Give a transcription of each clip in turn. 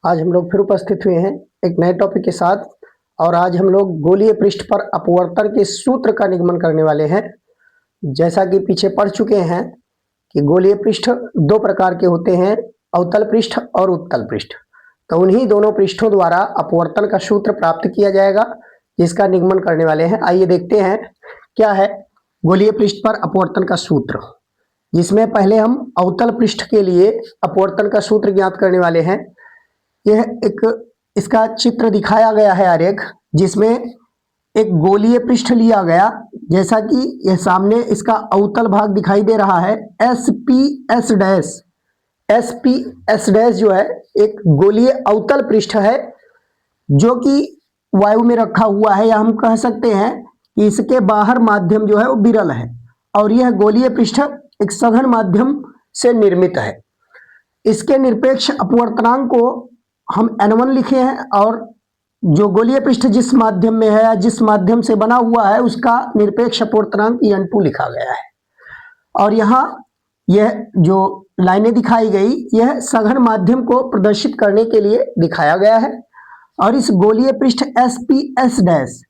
आज हम लोग फिर उपस्थित हुए हैं एक नए टॉपिक के साथ। और आज हम लोग गोलीय पृष्ठ पर अपवर्तन के सूत्र का निगमन करने वाले हैं। जैसा कि पीछे पढ़ चुके हैं कि गोलीय पृष्ठ दो प्रकार के होते हैं, अवतल पृष्ठ और उत्तल पृष्ठ। तो उन्हीं दोनों पृष्ठों द्वारा अपवर्तन का सूत्र प्राप्त किया जाएगा, जिसका निगमन करने वाले हैं। आइए देखते हैं क्या है गोलीय पृष्ठ पर अपवर्तन का सूत्र, जिसमें पहले हम अवतल पृष्ठ के लिए अपवर्तन का सूत्र ज्ञात करने वाले हैं। यह एक इसका चित्र दिखाया गया है आरेख, जिसमें एक गोलीय पृष्ठ लिया गया। जैसा कि यह सामने इसका अवतल भाग दिखाई दे रहा है, S P S dash. S P S dash जो है एक गोलीय अवतल पृष्ठ है, जो कि वायु में रखा हुआ है, या हम कह सकते हैं कि इसके बाहर माध्यम जो है वो विरल है। और यह गोलीय पृष्ठ एक सघन माध्यम से निर्मित है। इसके निरपेक्ष अपवर्तनांक को हम n1 लिखे हैं, और जो गोलीय पृष्ठ जिस माध्यम में है या जिस माध्यम से बना हुआ है उसका निरपेक्ष अपवर्तनांक n2 लिखा गया है। और यहाँ यह जो लाइनें दिखाई गई, यह सघन माध्यम को प्रदर्शित करने के लिए दिखाया गया है। और इस गोलीय पृष्ठ एस पी एस डैश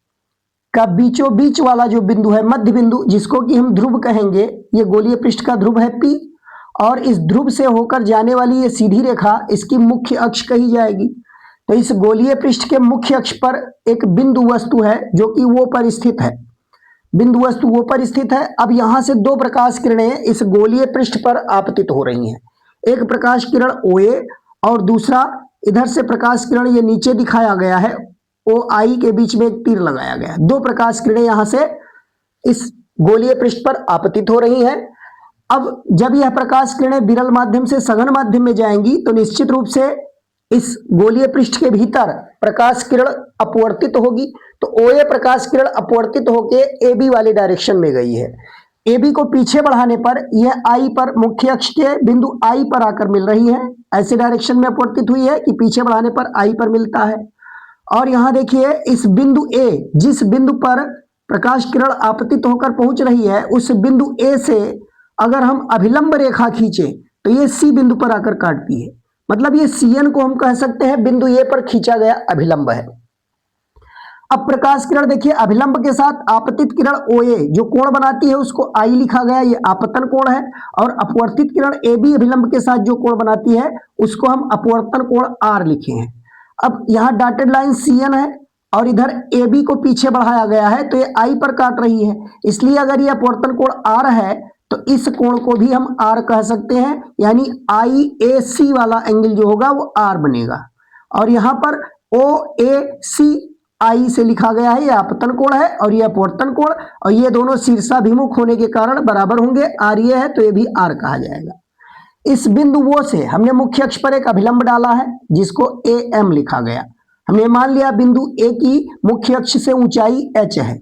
का बीचों बीच वाला जो बिंदु है, मध्य बिंदु, जिसको कि हम ध्रुव कहेंगे, ये गोलीय पृष्ठ का ध्रुव है P। और इस ध्रुव से होकर जाने वाली ये सीधी रेखा इसकी मुख्य अक्ष कही जाएगी। तो इस गोलीय पृष्ठ के मुख्य अक्ष पर एक बिंदु वस्तु है, जो कि वो पर स्थित है। बिंदु वस्तु वो पर स्थित है। अब यहां से दो प्रकाश किरणें इस गोलीय पृष्ठ पर आपतित हो रही हैं। एक प्रकाश किरण OA और दूसरा इधर से प्रकाश किरण, ये नीचे दिखाया गया है, OI के बीच में एक तीर लगाया गया है। दो प्रकाश किरणें यहां से इस गोलीय पृष्ठ पर आपतित हो रही हैं। अब जब यह प्रकाश किरणें विरल माध्यम से सघन माध्यम में जाएंगी, तो निश्चित रूप से इस गोलीय पृष्ठ के भीतर प्रकाश किरण अपवर्तित होगी। तो OA प्रकाश किरण अपवर्तित होकर AB वाले डायरेक्शन में गई है। AB को पीछे बढ़ाने पर यह I पर, मुख्य अक्ष के बिंदु I पर आकर मिल रही है। ऐसे डायरेक्शन में अपवर्तित हुई है कि पीछे बढ़ाने पर I पर मिलता है। और यहां देखिए इस बिंदु A, जिस बिंदु पर प्रकाश किरण आपतित होकर पहुंच रही है, उस बिंदु A से अगर हम अभिलंब रेखा खींचे तो ये C बिंदु पर आकर काटती है। मतलब ये CN को हम कह सकते हैं बिंदु A पर खींचा गया अभिलंब है। अब प्रकाश किरण देखिए, अभिलंब के साथ आपतित किरण OA जो कोण बनाती है उसको I लिखा गया, ये आपतन कोण है। और अपवर्तित किरण AB अभिलंब के साथ जो कोण बनाती है उसको हम अपवर्तन कोण R लिखे हैं। अब यहाँ डॉटेड लाइन CN है और इधर AB को पीछे बढ़ाया गया है, तो ये I पर काट रही है। इसलिए अगर ये अपवर्तन कोण R है तो इस कोण को भी हम R कह सकते हैं, यानी IAC वाला एंगल जो होगा वो R बनेगा। और यहाँ पर OAC I से लिखा गया है, ये आपतन कोण है और ये अपवर्तन कोण, और ये दोनों शीर्षाभिमुख होने के कारण बराबर होंगे। R ये है तो ये भी R कहा जाएगा। इस बिंदु वो से हमने मुख्य अक्ष पर एक अभिलंब डाला है, जिसको AM लिखा गया। हमने मान लिया बिंदु A की मुख्य अक्ष से ऊंचाई h है।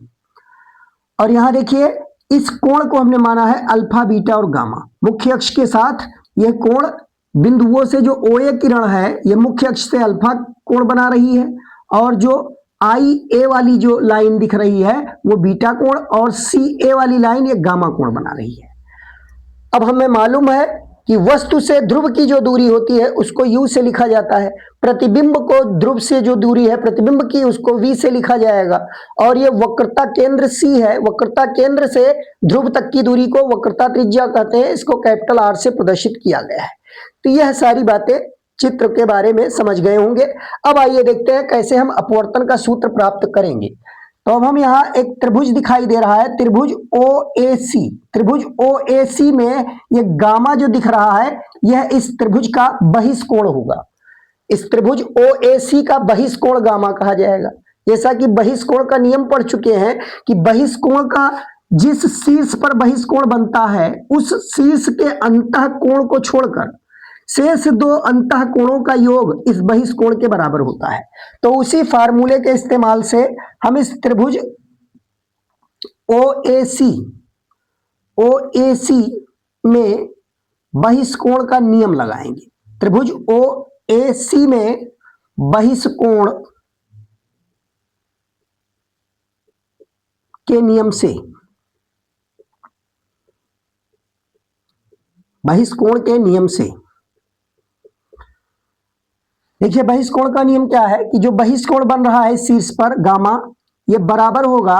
और यहां देखिए इस कोण को हमने माना है अल्फा, बीटा और गामा। मुख्य अक्ष के साथ यह कोण बिंदुओं से जो OA किरण है, यह मुख्य अक्ष से अल्फा कोण बना रही है, और जो IA वाली जो लाइन दिख रही है वो बीटा कोण, और CA वाली लाइन ये गामा कोण बना रही है। अब हमें मालूम है कि वस्तु से ध्रुव की जो दूरी होती है उसको U से लिखा जाता है। प्रतिबिंब को ध्रुव से जो दूरी है प्रतिबिंब की, उसको V से लिखा जाएगा। और ये वक्रता केंद्र C है, वक्रता केंद्र से ध्रुव तक की दूरी को वक्रता त्रिज्या कहते हैं। इसको कैपिटल R से प्रदर्शित किया गया है। तो यह सारी बातें चित्र के बारे में समझ गए होंगे। अब आइए देखते हैं कैसे हम अपवर्तन का सूत्र प्राप्त करेंगे। तो अब हम यहाँ एक त्रिभुज दिखाई दे रहा है, त्रिभुज OAC। त्रिभुज OAC में ये गामा जो दिख रहा है, यह इस त्रिभुज का बहिष्कोण होगा। इस त्रिभुज OAC का बहिष्कोण गामा कहा जाएगा। जैसा कि बहिष्कोण का नियम पढ़ चुके हैं कि बहिष्कोण का जिस शीर्ष पर बहिष्कोण बनता है, उस शीर्ष के अंतः कोण को छोड़कर शेष दो अंतः कोणों का योग इस बहिष्कोण के बराबर होता है। तो उसी फार्मूले के इस्तेमाल से हम इस त्रिभुज OAC में बहिष्कोण का नियम लगाएंगे। त्रिभुज OAC में बहिष्कोण के नियम से, बहिष्कोण के नियम से देखिए बहिष्कोण का नियम क्या है कि जो बहिष्कोण बन रहा है शीर्ष पर गामा, ये बराबर होगा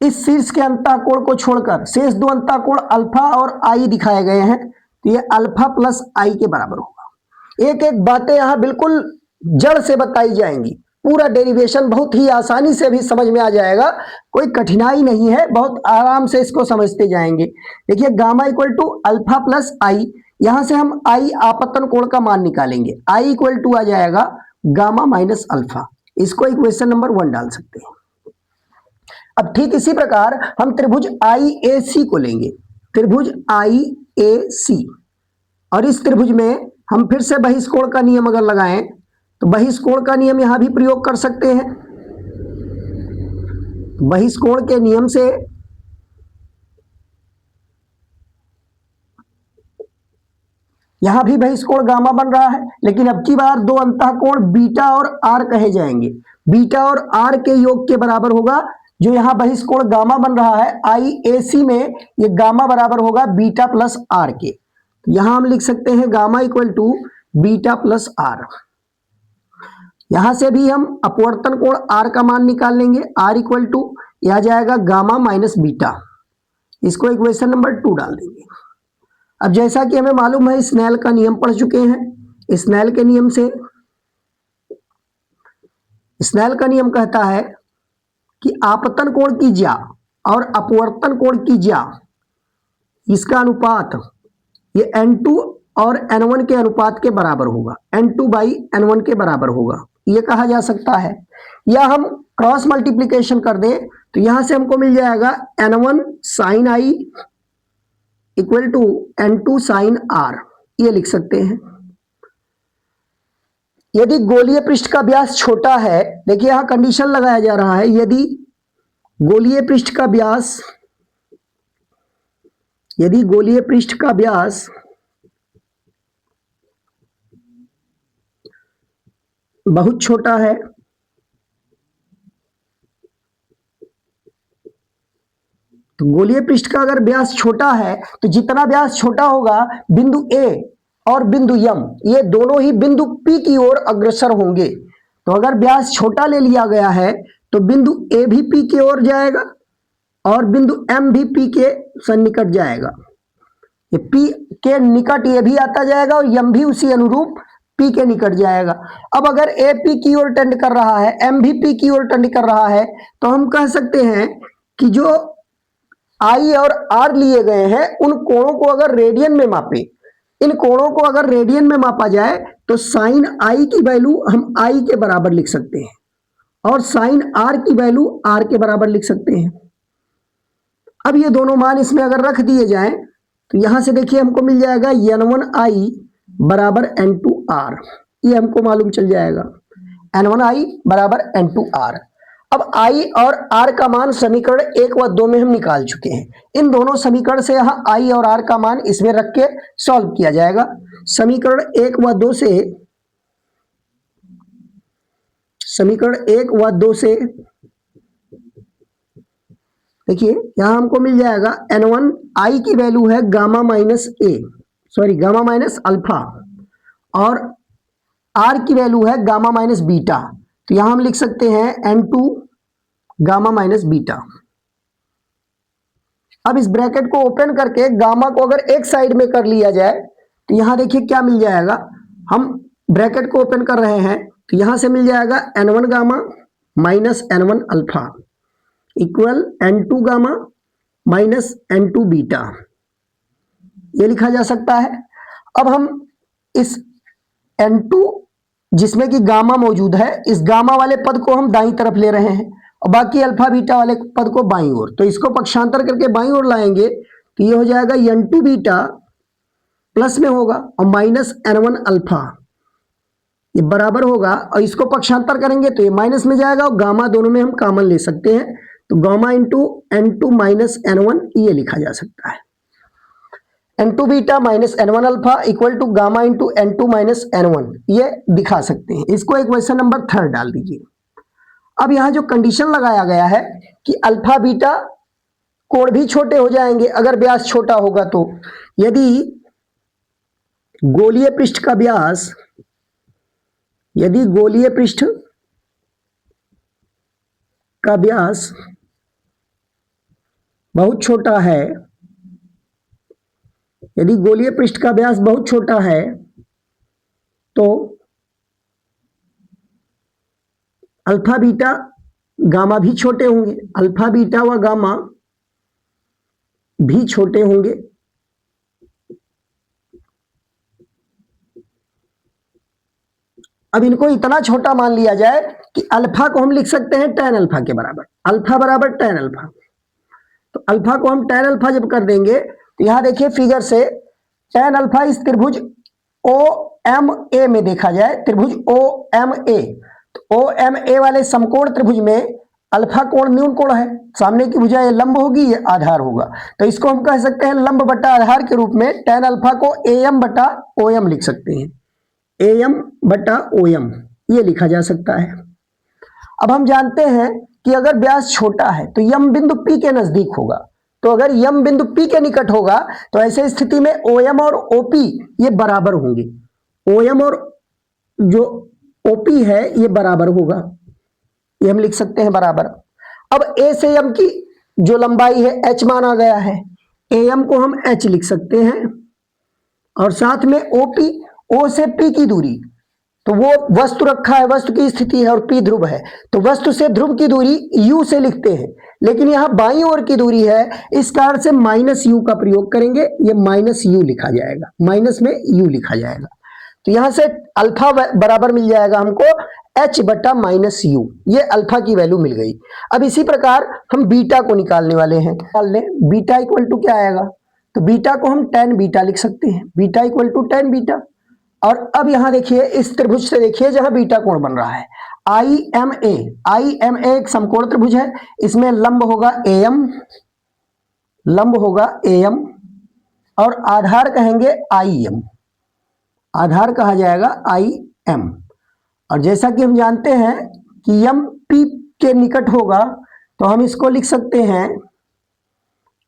इस शीर्ष के अंतःकोण को छोड़कर शेष दो अंतःकोण अल्फा और आई दिखाए गए हैं, तो ये अल्फा प्लस आई के बराबर होगा। एक एक बातें यहां बिल्कुल जड़ से बताई जाएंगी, पूरा डेरिवेशन बहुत ही आसानी से भी समझ में आ जाएगा, कोई कठिनाई नहीं है, बहुत आराम से इसको समझते जाएंगे। देखिए gamma equal to alpha plus I, यहां से हम आई आपतन कोण का मान निकालेंगे, आई इक्वल टू आ जाएगा गामा माइनस अल्फा, इसको इक्वेशन नंबर 1 डाल सकते हैं। अब ठीक इसी प्रकार हम त्रिभुज आई ए सी को लेंगे, त्रिभुज आई ए सी, और इस त्रिभुज में हम फिर से बहिष्कोण का नियम अगर लगाएं तो बहिष्कोण का नियम यहां भी प्रयोग कर सकते हैं। बहिष्कोण के नियम से यहां भी बहिष्कोण गामा बन रहा है, लेकिन अब की बार दो अंतःकोण बीटा और आर कहे जाएंगे, बीटा और आर के योग के बराबर होगा। जो यहां बहिष्कोण गामा बन रहा है आई ए सी में, ये गामा बराबर होगा बीटा प्लस आर के, यहां हम लिख सकते हैं gamma equal to beta plus R. यहां से भी हम अपवर्तन कोण आर का मान निकाल लेंगे, आर इक्वल टू यह जाएगा गामा माइनस बीटा, इसको इक्वेशन नंबर 2 डाल देंगे। अब जैसा कि हमें मालूम है स्नेल का नियम पढ़ चुके हैं, स्नेल के नियम से, स्नेल का नियम कहता है कि आपतन कोण की ज्या और अपवर्तन कोण की ज्या, इसका अनुपात ये n2 और n1 के अनुपात के बराबर होगा, n2 बाई n1 के बराबर होगा, ये कहा जा सकता है। या हम क्रॉस मल्टीप्लीकेशन कर दें तो यहां से हमको मिल जाएगा n1 sine I equal to n2 sine R, ये लिख सकते हैं। यदि गोलीय पृष्ठ का व्यास छोटा है, देखिए यहां कंडीशन लगाया जा रहा है, यदि गोलीय पृष्ठ का व्यास, यदि गोलीय पृष्ठ का व्यास बहुत छोटा है, तो गोलीय पृष्ठ का अगर व्यास छोटा है तो जितना व्यास छोटा होगा बिंदु ए और बिंदु यम, ये दोनों ही बिंदु पी की ओर अग्रसर होंगे। तो अगर व्यास छोटा ले लिया गया है तो बिंदु ए भी पी की ओर जाएगा और बिंदु एम भी पी के सन्निकट जाएगा, ये पी के निकट ये भी आता जाएगा और यम भी उसी अनुरूप पी के निकट जाएगा। अब अगर ए पी की ओर टेंड कर रहा है, एम भी पी की ओर टेंड कर रहा है, तो हम कह सकते हैं कि जो आई और आर लिए गए हैं उन कोणों को अगर रेडियन में मापे, इन कोणों को अगर रेडियन में मापा जाए तो साइन आई की वैल्यू हम आई के बराबर लिख सकते हैं और साइन आर की वैल्यू आर के बराबर लिख सकते हैं। अब ये दोनों मान इसमें अगर रख दिए जाएं तो यहां से देखिए हमको मिल जाएगा n1i बराबर n2r, ये हमको मालूम चल जाएगा n1i बराबर n2r। अब i और r का मान समीकरण 1 व 2 में हम निकाल चुके हैं, इन दोनों समीकरण से यहाँ i और r का मान इसमें रख के सॉल्व किया जाएगा। समीकरण 1 व 2 से, समीकरण 1 व 2 से देखिए यहां हमको मिल जाएगा n1 i की वैल्यू है गामा माइनस ए, सॉरी गामा माइनस अल्फा, और r की वैल्यू है गामा माइनस बीटा, तो यहां हम लिख सकते हैं n2 गामा माइनस बीटा। अब इस ब्रैकेट को ओपन करके गामा को अगर एक साइड में कर लिया जाए तो यहां देखिए क्या मिल जाएगा, हम ब्रैकेट को ओपन कर रहे हैं तो यहां से मिल जाएगा n1 gamma minus n1 alpha equal n2 gamma minus n2 beta, ये लिखा जा सकता है। अब हम इस n2 जिसमें कि गामा मौजूद है, इस गामा वाले पद को हम दाईं तरफ ले रहे हैं और बाकी अल्फा बीटा वाले पद को बाईं ओर, तो इसको पक्षांतर करके बाईं ओर लाएंगे तो ये हो जाएगा n2 बीटा प्लस में होगा और माइनस n1 अल्फा, ये बराबर होगा, और इसको पक्षांतर करेंगे तो ये माइनस में जाएगा और गामा दोनों में हम कॉमन ले सकते हैं, तो gamma into n2 minus n1 ये लिखा जा सकता है। n2 beta minus n1 alpha equal to gamma into n2 minus n1, ये दिखा सकते हैं। इसको इक्वेशन नंबर 3 डाल दीजिए। अब यहां जो कंडीशन लगाया गया है कि अल्फा बीटा कोण भी छोटे हो जाएंगे अगर व्यास छोटा होगा, तो यदि गोलीय पृष्ठ का व्यास यदि गोलीय पृष्ठ का व्यास बहुत छोटा है, यदि गोलीय पृष्ठ का व्यास बहुत छोटा है तो अल्फा बीटा गामा भी छोटे होंगे, अल्फा बीटा व गामा भी छोटे होंगे। अब इनको इतना छोटा मान लिया जाए कि अल्फा को हम लिख सकते हैं tan अल्फा के बराबर, अल्फा बराबर tan अल्फा। तो अल्फा को हम tan अल्फा जब कर देंगे तो यहां देखिए फिगर से tan अल्फा इस त्रिभुज OMA में देखा जाए, त्रिभुज OMA, तो OMA वाले समकोण त्रिभुज में अल्फा कोण न्यून कोण है, सामने की भुजा ये लंब होगी, ये आधार होगा, तो इसको हम कह सकते हैं लंब बटा आधार के रूप में tan अल्फा को AM बटा OM लिख सकते हैं, AM बटा OM ये लिखा जा सकता है। अब हम जानते हैं कि अगर व्यास छोटा है तो यम बिंदु P के नजदीक होगा, तो अगर यम बिंदु P के निकट होगा तो ऐसे स्थिति में OM और OP ये बराबर होंगे, OM और जो OP है ये बराबर होगा, ये हम लिख सकते हैं बराबर। अब A से M की जो लंबाई है h माना गया है, AM को हम h लिख सकते हैं, और साथ में OP, O से P की दूरी, तो वो वस्तु रखा है, वस्तु की स्थिति है और P ध्रुव है, तो वस्तु से ध्रुव की दूरी U से लिखते हैं, लेकिन यहां बाईं ओर की दूरी है, इस कारण से -U का प्रयोग करेंगे, ये -U लिखा जाएगा, माइनस में U लिखा जाएगा। तो यहां से अल्फा बराबर मिल जाएगा हमको h बटा -U, ये अल्फा की वैल्यू मिल गई। अब इसी प्रकार हम बीटा को निकालने वाले हैं, बीटा इक्वल टू क्या आएगा, तो बीटा को हम tan बीटा लिख सकते हैं, beta equal to tan beta. और अब यहां देखिए इस त्रिभुज से देखिए जहां बीटा कोण बन रहा है, IMA एक समकोण त्रिभुज है, इसमें लंब होगा AM, लंब होगा AM और आधार कहेंगे IM, आधार कहा जाएगा IM। और जैसा कि हम जानते हैं कि यम P के निकट होगा तो हम इसको लिख सकते हैं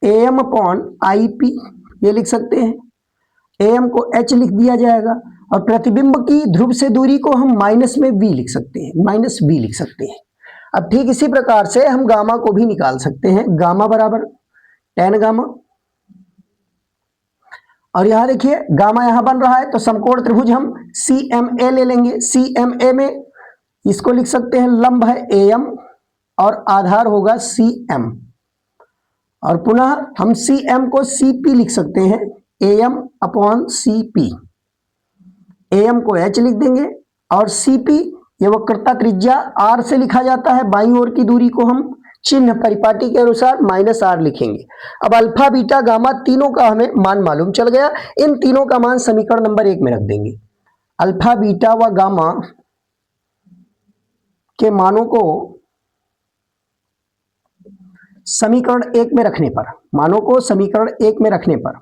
AM अपॉन IP, ये लिख सकते हैं, AM को H लिख दिया जाएगा, और प्रतिबिंब की ध्रुव से दूरी को हम माइनस में V लिख सकते हैं, -V लिख सकते हैं। अब ठीक इसी प्रकार से हम गामा को भी निकाल सकते हैं, गामा बराबर tan गामा, और यहां देखिए गामा यहां बन रहा है तो समकोण त्रिभुज हम CMA ले लेंगे, CMA में इसको लिख सकते हैं लंब है AM और आधार होगा CM, और पुनः हम CM को CP लिख सकते हैं, AM अपॉन CP, AM को H लिख देंगे और CP ये वक्रता त्रिज्या R से लिखा जाता है, बाईं ओर की दूरी को हम चिन्ह परिपाटी के अनुसार -R लिखेंगे। अब अल्फा बीटा गामा तीनों का हमें मान मालूम चल गया, इन तीनों का मान समीकरण नंबर 1 में रख देंगे। अल्फा बीटा व गामा के मानों को समीकरण 1 में रखने पर, मानों को समीकरण 1 में रखने पर,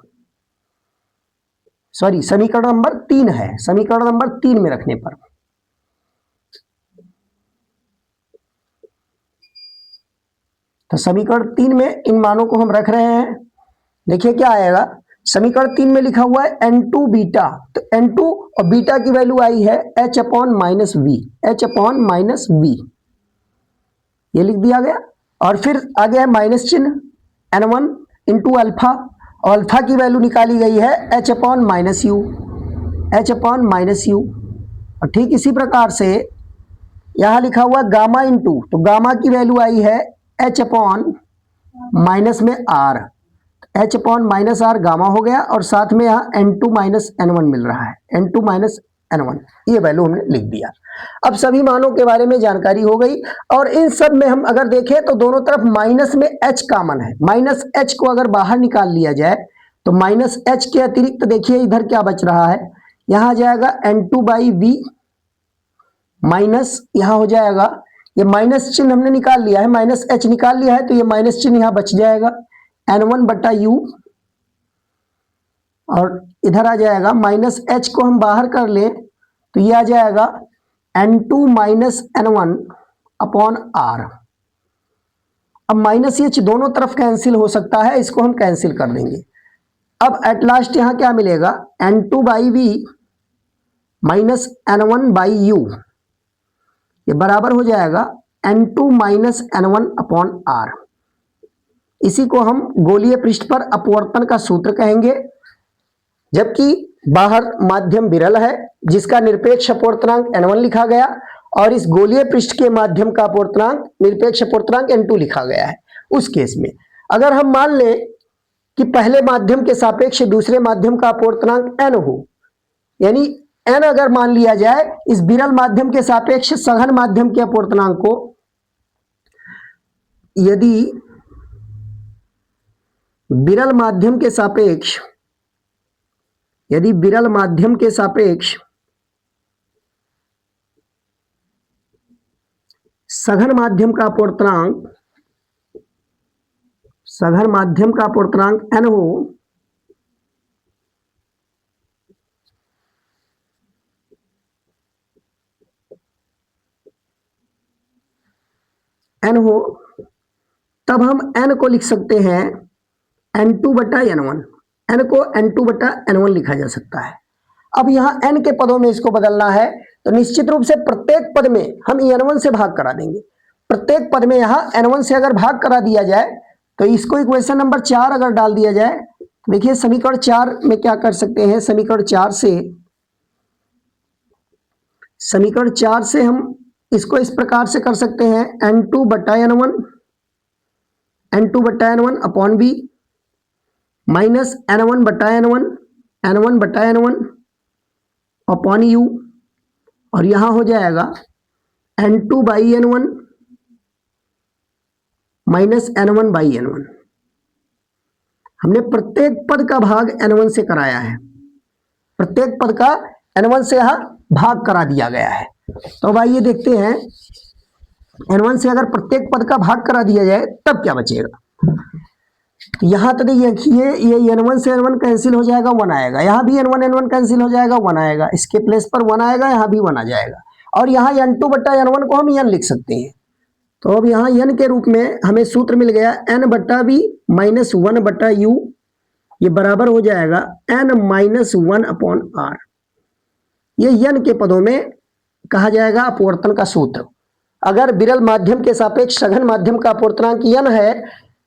सॉरी समीकरण नंबर 3 है, समीकरण नंबर 3 में रखने पर तो समीकरण 3 में इन मानों को हम रख रहे हैं। देखिए क्या आएगा, समीकरण 3 में लिखा हुआ है N2 बीटा, तो N2 और बीटा की वैल्यू आई है H upon -V, H upon -V, ये लिख दिया गया, और फिर आगे है माइनस चिन्ह, N1 इंटू अल्फा, और अल्फा की वैल्यू निकाली गई है H upon -U, H upon -U, और ठीक इसी प्रकार से यहां लिखा हुआ गामा इंटू, तो गामा की वैल्यू आई है H अपॉन माइनस में R, H upon -R gamma हो गया, और साथ में यहाँ N2 -N1 मिल रहा है, N2 -N1 ये वैल्यू हमने लिख दिया। अब सभी मानों के बारे में जानकारी हो गई, और इन सब में हम अगर देखें तो दोनों तरफ माइनस में H कॉमन है, -H को अगर बाहर निकाल लिया जाए तो -H के अतिरिक्त देखिए इधर क्या बच रहा है, यहाँ जाएगा N2/V माइनस, यहाँ हो जाएगा ये माइनस चिन्ह हमने निकाल लिया है, -H निकाल लिया है तो ये माइनस चिन्ह यहाँ बच जाएगा N1/U, और इधर आ जाएगा -H को हम बाहर कर लें तो ये आ जाएगा N2 -N1 अपॉन R। अब -H दोनों तरफ कैंसिल हो सकता है, इसको हम कैंसिल कर देंगे। अब एट लास्ट यहाँ क्या मिलेगा, N2/V -N1/U, ये बराबर हो जाएगा N2 minus N1 upon R। इसी को हम गोलीय पृष्ठ पर अपवर्तन का सूत्र कहेंगे, जबकि बाहर माध्यम विरल है जिसका निरपेक्ष अपवर्तनांक N1 लिखा गया और इस गोलीय पृष्ठ के माध्यम का अपवर्तनांक निरपेक्ष अपवर्तनांक N2 लिखा गया है। उस केस में अगर हम मान लें कि पहले माध्यम के सापेक्ष दूसरे माध्यम का अपवर्तनांक N हो, यानी N अगर मान लिया जाए इस विरल माध्यम के सापेक्ष सघन माध्यम के अपवर्तनांक को, यदि विरल माध्यम के सापेक्ष सघन माध्यम का अपवर्तनांक N हो, तब हम N को लिख सकते हैं N2 बटा N1। N को N2 बटा N1 लिखा जा सकता है। अब यहाँ N के पदों में इसको बदलना है तो निश्चित रूप से प्रत्येक पद में हम N1 से भाग करा देंगे। प्रत्येक पद में यहाँ N1 से अगर भाग करा दिया जाए तो इसको इक्वेशन नंबर 4 अगर डाल दिया जाए, देखिए समीकरण 4 में क्या कर सकते हैं, समीकरण 4 से हम इसको इस प्रकार से कर सकते हैं N2 बटा N1 upon B minus N1 बटा N1 अपॉन यू, और यहां हो जाएगा N2 by N1 minus N1 by N1। हमने प्रत्येक पद का भाग N1 से कराया है, प्रत्येक पद का N1 से यहां भाग करा दिया गया है। तो अब आइए देखते हैं N1 से अगर प्रत्येक पद का भाग करा दिया जाए तब क्या बचेगा। यहां तो देखिए ये N1 से N1 कैंसिल हो जाएगा, 1 आएगा, यहां भी N1 कैंसिल हो जाएगा, 1 आएगा, इसके प्लेस पर 1 आएगा, यहां भी 1 आ जाएगा, और यहां N2 बटा N1 को हम N लिख सकते हैं। तो अब यहां N के रूप में हमें सूत्र मिल गया N बटा बी माइनस 1 बटा यू, ये बराबर हो जाएगा N माइनस 1 अपॉन R। ये N के पदों में कहा जाएगा अपवर्तन का सूत्र। अगर विरल माध्यम के सापेक्ष सघन माध्यम का अपवर्तनांक N है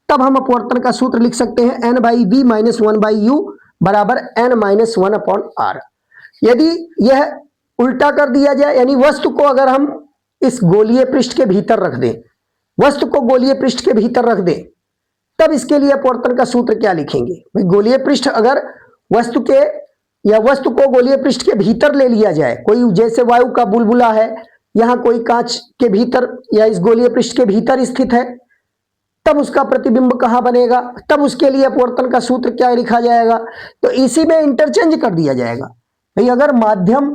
तब हम अपवर्तन का सूत्र लिख सकते हैं N by B minus 1 by U बराबर N माइनस 1 अपॉन R। यदि यह उल्टा कर दिया जाए, यानी वस्तु को अगर हम इस गोलीय पृष्ठ के भीतर रख दें, वस्तु को गोलीय पृष्ठ के भीतर रख दें, तब इसके लिए अपवर्तन का सूत्र क्या लिखेंगे। भाई गोलीय पृष्ठ अगर वस्तु को गोलीय पृष्ठ के भीतर ले लिया जाए, कोई जैसे वायु का बुलबुला है यहां कोई कांच के भीतर या इस गोलीय पृष्ठ के भीतर स्थित है, तब उसका प्रतिबिंब कहां बनेगा, तब उसके लिए अपवर्तन का सूत्र क्या लिखा जाएगा। तो इसी में इंटरचेंज कर दिया जाएगा। भाई अगर माध्यम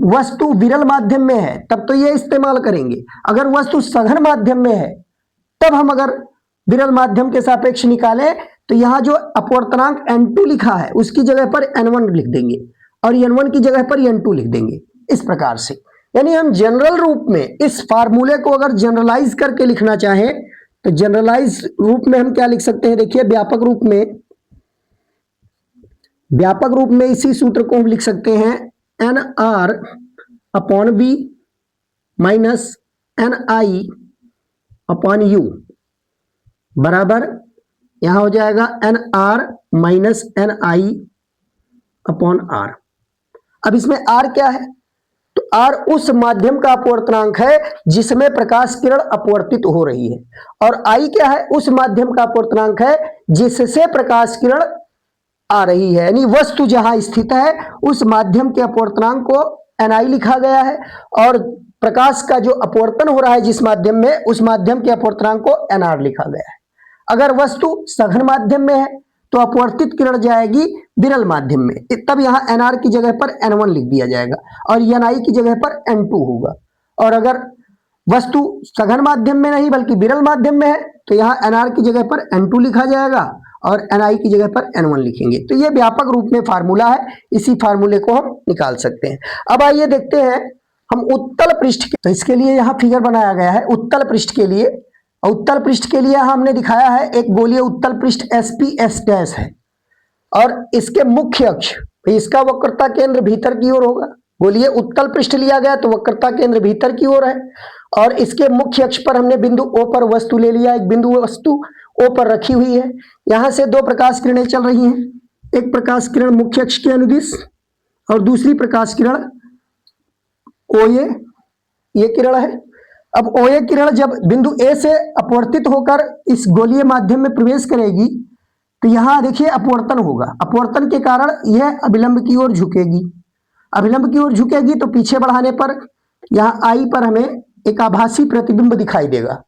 वस्तु विरल माध्यम में है तब तो ये इस्तेमाल करेंगे, अगर वस्तु सघन माध्यम में है तब हम अगर विरल माध्यम के सापेक्ष निकालें तो यहां जो अपवर्तनांक N2 लिखा है उसकी जगह पर N1 लिख देंगे और N1 की जगह पर N2 लिख देंगे, इस प्रकार से। यानी हम जनरल रूप में इस फार्मूले को अगर जनरलाइज करके लिखना चाहें तो जनरलाइज रूप में हम क्या लिख सकते हैं, देखिए व्यापक रूप में इसी सूत्र को हम लिख सकते हैं NR upon B minus NI upon U बराबर यहां हो जाएगा NR minus NI upon R। अब इसमें R क्या है, तो R उस माध्यम का अपवर्तनांक है जिसमें प्रकाश किरण अपवर्तित हो रही है, और I क्या है, उस माध्यम का अपवर्तनांक है जिससे प्रकाश किरण आ रही है। यानी वस्तु जहां स्थित है उस माध्यम के अपवर्तनांक को Ni लिखा गया है और प्रकाश का जो अपवर्तन हो रहा है जिस माध्यम में, उस माध्यम के अपवर्तनांक को Nr लिखा गया है। अगर वस्तु सघन माध्यम में है तो अपवर्तित किरण जाएगी विरल माध्यम में, तब यहां Nr की जगह पर N1 लिख दिया जाएगा और Ni की जगह पर N2 होगा। और अगर वस्तु सघन माध्यम में नहीं बल्कि विरल माध्यम में है तो यहां Nr की जगह पर N2 लिखा जाएगा और Ni की जगह पर N1 लिखेंगे। तो ये व्यापक रूप में फार्मूला है, इसी फार्मूले को हम निकाल सकते हैं। अब आइए देखते हैं हम उत्तल पृष्ठ के, तो इसके लिए यहाँ फिगर बनाया गया है उत्तल पृष्ठ के लिए। उत्तल पृष्ठ के लिए हमने दिखाया है एक गोलीय उत्तल पृष्ठ SP S' है और इसके मुख्य अक्ष, इसका वक्रता केंद्र भीतर की ओर होगा, गोलीय उत्तल पृष्ठ लिया गया तो वक्रता केंद्र भीतर की ओर है और इसके मुख्य अक्ष पर हमने बिंदु O पर वस्तु ले लिया। एक बिंदु वस्तु O पर रखी हुई है। यहां से दो प्रकाश किरणें चल रही हैं, एक प्रकाश किरण मुख्य अक्ष के अनुदिश और दूसरी प्रकाश किरण OA, ये किरण है। अब OA किरण जब बिंदु A से अपवर्तित होकर इस गोलीय माध्यम में प्रवेश करेगी तो यहां देखिए अपवर्तन होगा। अपवर्तन के कारण यह अभिलंब की ओर झुकेगी। अभिलंब की ओर झुकेगी तो पीछे बढ़ाने पर यहां I पर हमें एक आभासी प्रतिबिंब दिखाई देगा।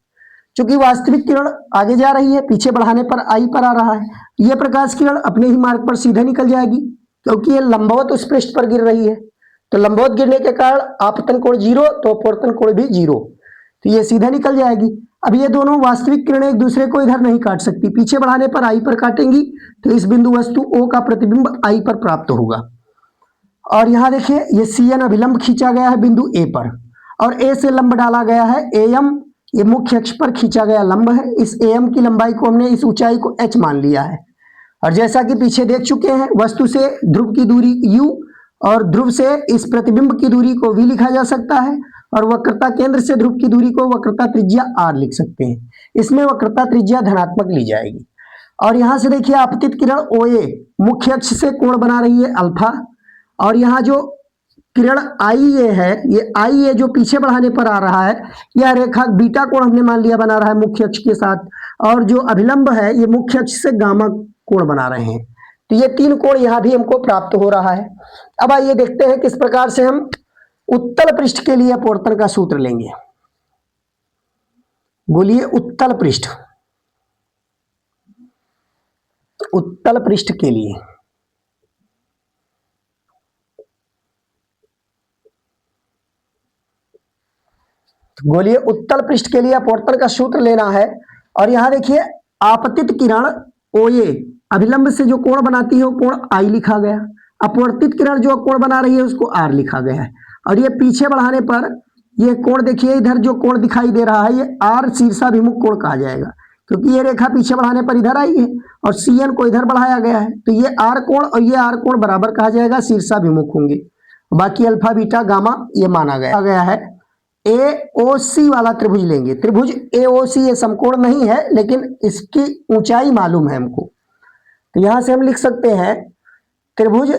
क्योंकि वास्तविक किरण आगे जा रही है, पीछे बढ़ाने पर I पर आ रहा है। यह प्रकाश किरण अपने ही मार्ग पर सीधे निकल जाएगी क्योंकि यह लंबवत उस पृष्ठ पर गिर रही है। तो लंबवत गिरने के कारण आपतन कोण 0 तो अपवर्तन कोण भी 0, तो ये सीधा निकल जाएगी। अब ये दोनों वास्तविक किरणें एक दूसरे को इधर नहीं काट सकती, पीछे बढ़ाने पर I पर काटेंगी तो इस बिंदु वस्तु O का प्रतिबिंब I पर प्राप्त होगा। और यहां देखिए ये CN अभिलंब खींचा गया है बिंदु A पर और A से लंब डाला गया है AM, ये मुख्य अक्ष पर खींचा गया लंब है। इस AM की लंबाई को हमने इस ऊंचाई को h मान लिया है। और जैसा कि पीछे देख चुके हैं, वस्तु से ध्रुव की दूरी u और ध्रुव से इस प्रतिबिंब की दूरी को v लिखा जा सकता है और वक्रता केंद्र से ध्रुव की दूरी को वक्रता त्रिज्या r लिख सकते हैं। इसमें वक्रता त्रिज्या धनात्मक ली जाएगी। और यहां से देखिए आपतित किरण OA मुख्य अक्ष से कोण बना रही है अल्फा और यहाँ जो किरण IA है, ये IA जो पीछे बढ़ाने पर आ रहा है, यह रेखा बीटा कोण हमने मान लिया बना रहा है मुख्य अक्ष के साथ और जो अभिलंब है ये मुख्य अक्ष से गामा कोण बना रहे हैं। तो ये तीन कोण यहाँ भी हमको प्राप्त हो रहा है। अब आइए देखते हैं किस प्रकार से हम उत्तल पृष्ठ के लिए अपवर्तन का सूत्र लेंगे। बोलिए उत्तल पृष्ठ, उत्तल पृष्ठ के लिए बोलिए उत्तल पृष्ठ के लिए अपवर्तन का सूत्र लेना है। और यहां देखिए आपतित किरण OA अभिलंब से जो कोण बनाती है वो कोण I लिखा गया, अपवर्तित किरण जो कोण बना रही है उसको R लिखा गया है। और ये पीछे बढ़ाने पर ये कोण देखिए इधर जो कोण दिखाई दे रहा है ये R शीर्षाभिमुख कोण कहा जाएगा क्योंकि ये रेखा पीछे बढ़ाने पर इधर आई है और CN को इधर बढ़ाया गया है, तो ये R कोण और ये R कोण बराबर कहा जाएगा, शीर्षाभिमुख होंगे। बाकी अल्फा बीटा गामा ये माना गया है। AOC वाला त्रिभुज लेंगे। त्रिभुज AOC ये समकोण नहीं है लेकिन इसकी ऊंचाई मालूम है हमको, तो यहां से हम लिख सकते हैं त्रिभुज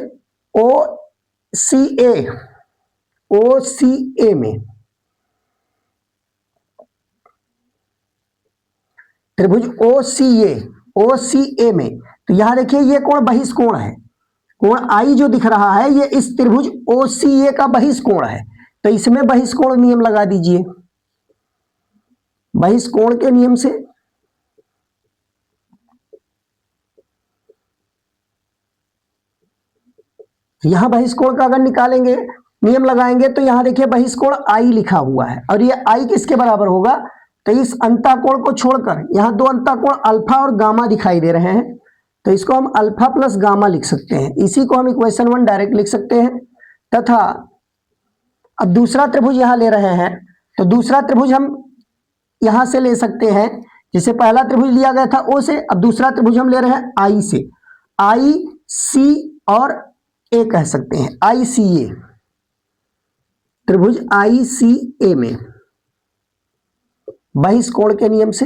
OCA में, त्रिभुज OCA में, तो यहां देखिए ये कोण बहिष्कोण है, कोण I जो दिख रहा है ये इस त्रिभुज OCA का बहिष्कोण है, तो इसमें बहिष्कोण नियम लगा दीजिए। बहिष्कोण के नियम से यहां बहिष्कोण का अगर निकालेंगे नियम लगाएंगे तो यहां देखिए बहिष्कोण I लिखा हुआ है और ये I किसके बराबर होगा, तो इस अंतःकोण को छोड़कर यहां दो अंतःकोण अल्फा और गामा दिखाई दे रहे हैं, तो इसको हम अल्फा प्लस गामा लिख सकते हैं। इसी को हम इक्वेशन 1 डायरेक्ट लिख सकते हैं। तथा अब दूसरा त्रिभुज यहां ले रहे हैं तो दूसरा त्रिभुज हम यहां से ले सकते हैं, जिसे पहला त्रिभुज लिया गया था O से, अब दूसरा त्रिभुज हम ले रहे हैं I से, IC और A कह सकते हैं, ICA, त्रिभुज ICA में बहिष्कोण के नियम से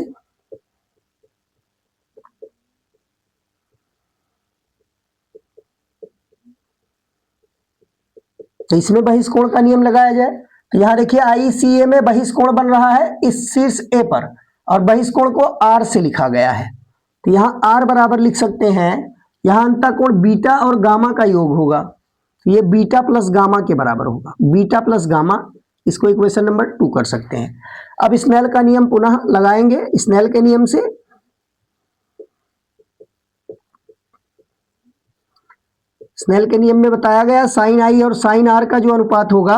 तो इसमें बहिष्कोण का नियम लगाया जाए तो यहां देखिए ICA में बहिष्कोण बन रहा है इस शीर्ष A पर और बहिष्कोण को R से लिखा गया है, तो यहां R बराबर लिख सकते हैं, यहां अंतःकोण बीटा और गामा का योग होगा, तो ये बीटा प्लस गामा के बराबर होगा, बीटा प्लस गामा, इसको इक्वेशन नंबर 2 कर सकते हैं। अब स्नेल का नियम पुनः लगाएंगे। स्नेल के नियम से स्नेल के नियम में बताया गया साइन I और साइन R का जो अनुपात होगा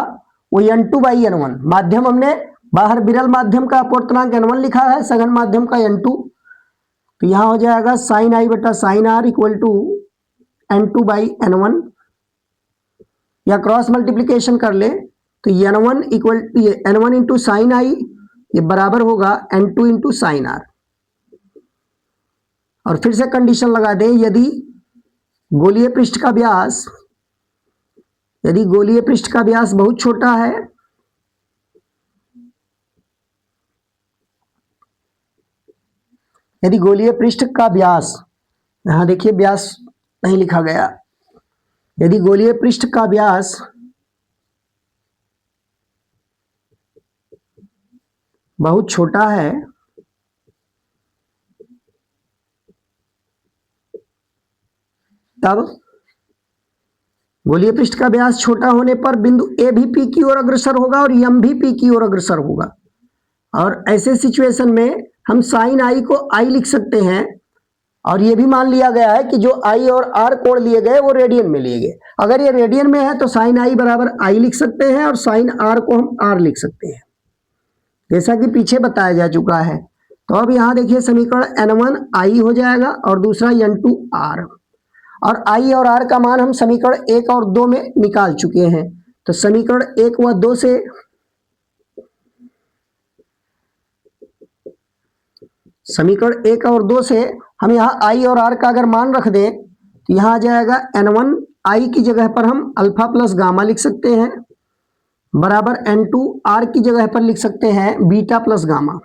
वो n2/n1, माध्यम हमने बाहर विरल माध्यम का अपवर्तनांक n1 लिखा है, सघन माध्यम का n2, तो यहां हो जाएगा साइन I बटा sine R equal to n2/n1, या क्रॉस मल्टीप्लीकेशन कर ले तो n1 equal n1 into sine I ये बराबर होगा n2 इंटू साइन R। और फिर से कंडीशन लगा दें, यदि गोलीय पृष्ठ का व्यास यदि गोलीय पृष्ठ का व्यास बहुत छोटा है, यदि गोलीय पृष्ठ का व्यास, यहां देखिए व्यास नहीं लिखा गया, यदि गोलीय पृष्ठ का व्यास बहुत छोटा है, तब गोलीय पृष्ठ का व्यास छोटा होने पर बिंदु ए भी पी की ओर अग्रसर होगा और यम भी पी की ओर अग्रसर होगा। और ऐसे सिचुएशन में हम साइन आई को आई लिख सकते हैं, और ये भी मान लिया गया है कि जो आई और आर कोण लिए गए वो रेडियन में लिए गए। अगर ये रेडियन में है तो साइन आई बराबर आई लिख सकते हैं और साइन आर को हम आर लिख सकते हैं, जैसा कि पीछे बताया जा चुका है। तो अब यहां देखिए समीकरण n1 आई हो जाएगा और दूसरा n2 आर, और आई और आर का मान हम समीकरण 1 और 2 में निकाल चुके हैं। तो समीकरण 1 व 2 से समीकरण 1 और 2 से हम यहाँ आई और आर का अगर मान रख दें तो यहाँ आ जाएगा n1 आई की जगह पर हम अल्फा प्लस गामा लिख सकते हैं, बराबर n2 आर की जगह पर लिख सकते हैं beta plus gamma,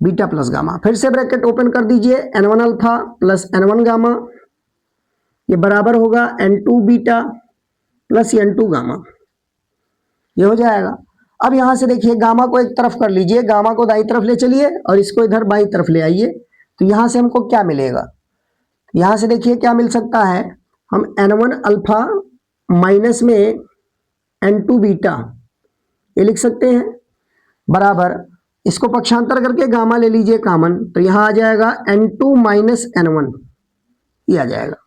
beta plus gamma. फिर से ब्रैकेट ओपन कर दीजिए, n1 alpha plus n1 gamma, ये बराबर होगा n2 beta plus n2 gamma, ये हो जाएगा। अब यहां से देखिए गामा को एक तरफ कर लीजिए, गामा को दाईं तरफ ले चलिए और इसको इधर बाईं तरफ ले आइए, तो यहां से हमको क्या मिलेगा, यहां से देखिए क्या मिल सकता है, हम n1 अल्फा माइनस में n2 बीटा ये लिख सकते हैं, बराबर इसको पक्षांतर करके गामा ले लीजिए कॉमन, तो यहां आ जाएगा n2 माइनस n1, ये आ जाएगा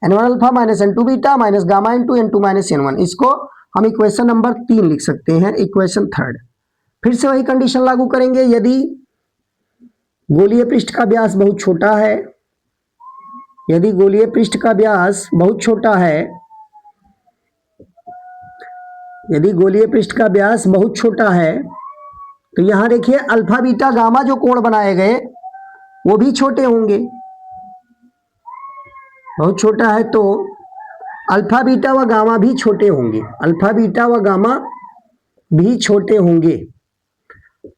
n1 alpha minus n2 beta minus gamma into n2 minus n1। इसको हम इक्वेशन नंबर 3 लिख सकते हैं, इक्वेशन 3। फिर से वही कंडीशन लागू करेंगे, यदि गोलीय पृष्ठ का व्यास बहुत छोटा है, यदि गोलीय पृष्ठ का व्यास बहुत छोटा है, यदि गोलीय पृष्ठ का व्यास बहुत छोटा है, तो यहां देखिए अल्फा बीटा गामा जो कोण बनाए गए वो भी छोटे होंगे, बहुत छोटा है तो अल्फा बीटा व गामा भी छोटे होंगे, अल्फा बीटा व गामा भी छोटे होंगे।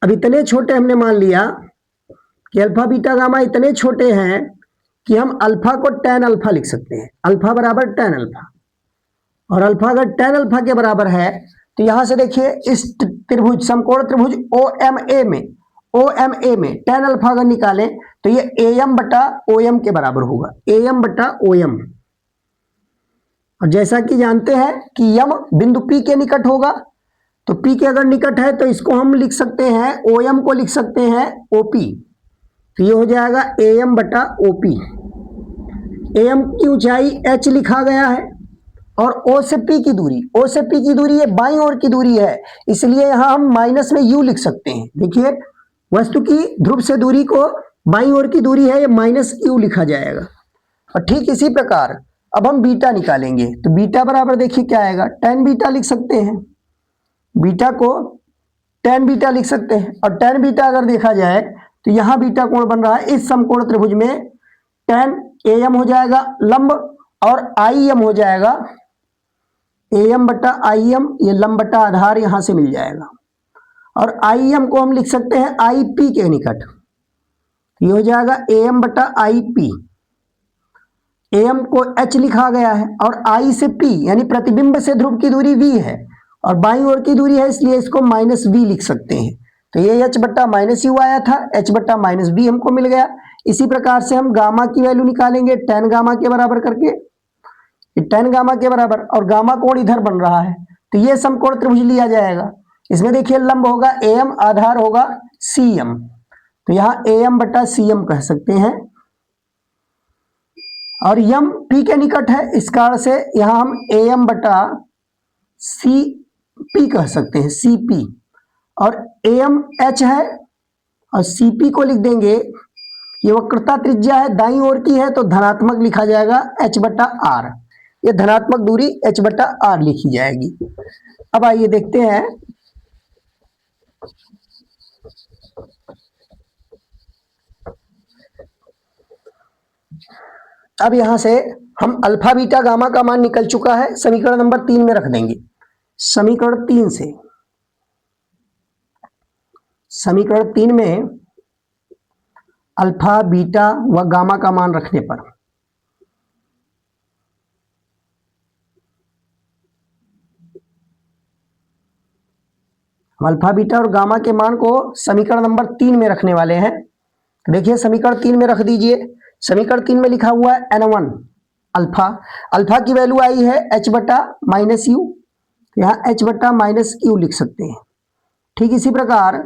अब इतने छोटे हमने मान लिया कि अल्फा बीटा गामा इतने छोटे हैं कि हम अल्फा को tan अल्फा लिख सकते हैं, अल्फा बराबर tan अल्फा, और अल्फा अगर tan अल्फा के बराबर है तो यहां से देखिए इस त्रिभुज समकोण त्रिभुज OMA में tan अल्फा अगर निकालें तो ये AM बटा OM के बराबर होगा, AM बटा OM। और जैसा कि जानते हैं कि यम बिंदु P के निकट होगा, तो P के अगर निकट है तो इसको हम लिख सकते हैं, OM को लिख सकते हैं OP, तो ये हो जाएगा AM बटा OP। AM की ऊंचाई h लिखा गया है और O से P की दूरी, O से P की दूरी ये बाईं ओर की दूरी है, इसलिए यहां हम माइनस में U लिख सकते हैं। देखिए वस्तु की ध्रुव से दूरी को बाईं ओर की दूरी है, ये माइनस U लिखा जाएगा। और ठीक इसी प्रकार अब हम बीटा निकालेंगे, तो बीटा बराबर देखिए क्या आएगा, tan बीटा लिख सकते हैं, बीटा को tan बीटा लिख सकते हैं। और tan बीटा अगर देखा जाए तो यहां बीटा कोण बन रहा है इस समकोण त्रिभुज में, tan AM हो जाएगा लंब और IM हो जाएगा AM बटा IM, ये लंब बटा आधार यहां से मिल जाएगा, और IM को हम लिख सकते हैं IP के निकट, ये हो जाएगा AM बटा IP। AM को H लिखा गया है और I से P यानी प्रतिबिंब से ध्रुव की दूरी V है और बाईं ओर की दूरी है, इसलिए इसको माइनस V लिख सकते हैं। तो ये H बट्टा माइनस U आया था, H बट्टा माइनस V हमको मिल गया। इसी प्रकार से हम गामा की वैल्यू निकालेंगे tan गामा के बराबर करके, tan गामा के बराबर, और गामा कोण इधर बन रहा है तो ये समकोण त्रिभुज लिया जाएगा। इसमें देखिए लंब होगा AM, आधार होगा CM, तो यहाँ AM बटा CM कह सकते हैं, और यम P के निकट है इस कारण से यहां हम AM बटा CP कह सकते हैं, CP, और AM H है और CP को लिख देंगे, ये वक्रता त्रिज्या है दाईं ओर की है तो धनात्मक लिखा जाएगा H बटा R, ये धनात्मक दूरी H बटा R लिखी जाएगी। अब आइए देखते हैं, अब यहां से हम अल्फा बीटा गामा का मान निकल चुका है, समीकरण नंबर 3 में रख देंगे। समीकरण 3 में अल्फा बीटा व गामा का मान रखने पर हम अल्फा बीटा और गामा के मान को समीकरण नंबर 3 में रखने वाले हैं। देखिए समीकरण 3 में रख दीजिए। समीकरण 3 में लिखा हुआ है n1 अल्फा, अल्फा की वैल्यू आई है h बटा माइनस यू, यहाँ h बटा माइनस यू लिख सकते हैं। ठीक इसी प्रकार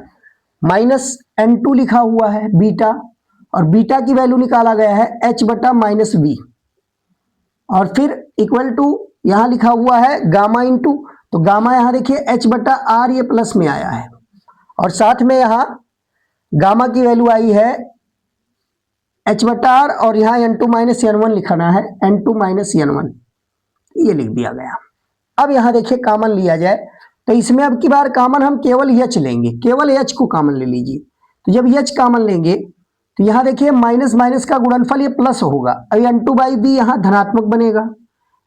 माइनस n2 लिखा हुआ है बीटा, और बीटा की वैल्यू निकाला गया है h बटा माइनस वी, और फिर इक्वल टू यहाँ लिखा हुआ है गामा इंटू, तो गामा यहाँ देखिए h बटा आर, ये प्लस में आया है, और साथ में यहाँ गामा की वैल्यू आई है h बटा आर, और यहाँ n2 माइनस n1 लिखना है, n2 माइनस n1 ये लिख दिया गया। अब यहाँ देखिए कॉमन लिया जाए, तो इसमें अब की बार कॉमन हम केवल h लेंगे, केवल h को कॉमन ले लीजिए। तो जब h कॉमन लेंगे तो यहाँ देखिए माइनस माइनस का गुणनफल ये प्लस होगा, अब n2 बाई बी यहाँ धनात्मक बनेगा,